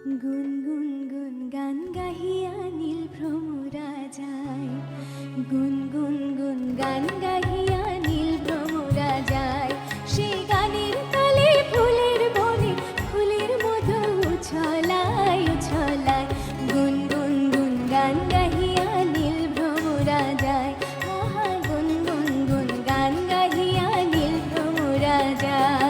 গুনগুন গুন গান গাহিয়া নীল ভ্রমরা যায়, গুনগুন গুন গান গাহিয়া নীল ভ্রমরা যায়। সেই গানের তালে ফুলের বনে ফুলের মধু উছলায় উছলায়, গুনগুন গুন গান গাহিয়া নীল ভ্রমরা যায়। আহা গুনগুন গুন গান গাহিয়া নীল ভ্রমরা যায়।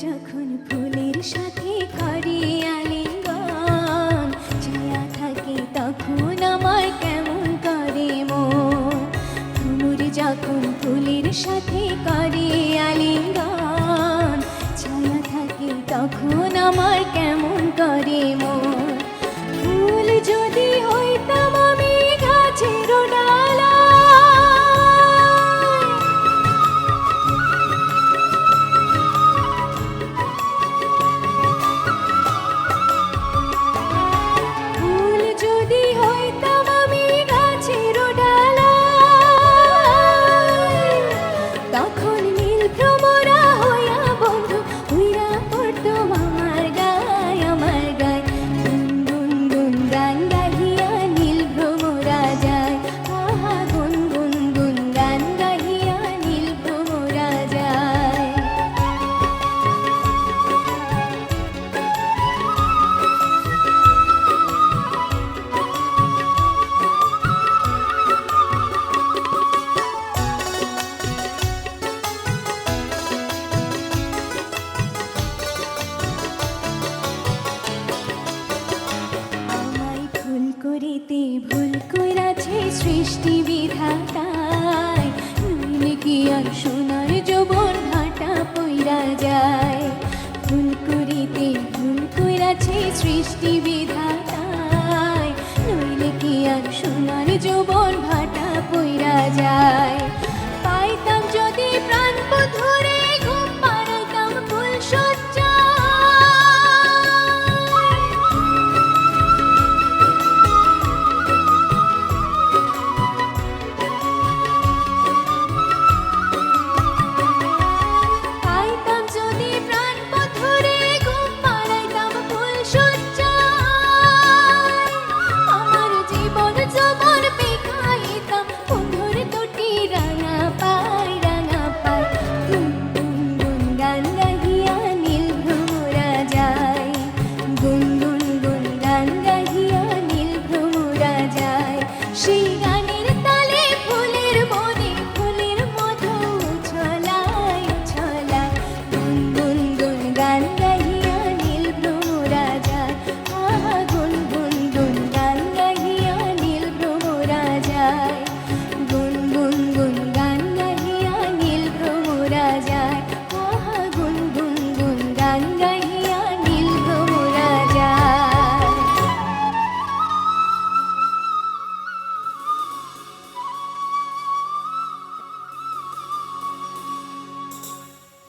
যখন ফুলের সাথে করে আলিঙ্গন, ছায়া থাকে তখন আমার কেমন করে মন। ভ্রমর যখন ফুলের সাথে করে আলিঙ্গন, ছায়া থাকে তখন আমার কেমন করে মন। ফুল যদি হইতাম আমি গাছের ডালা, করিতে ভুল কইরাছে সৃষ্টি বিধাতায়, নইলে কি আর সোনার যৌবন ভাটা পইরা যায়। ভুল করিতে ভুল কইরাছে সৃষ্টি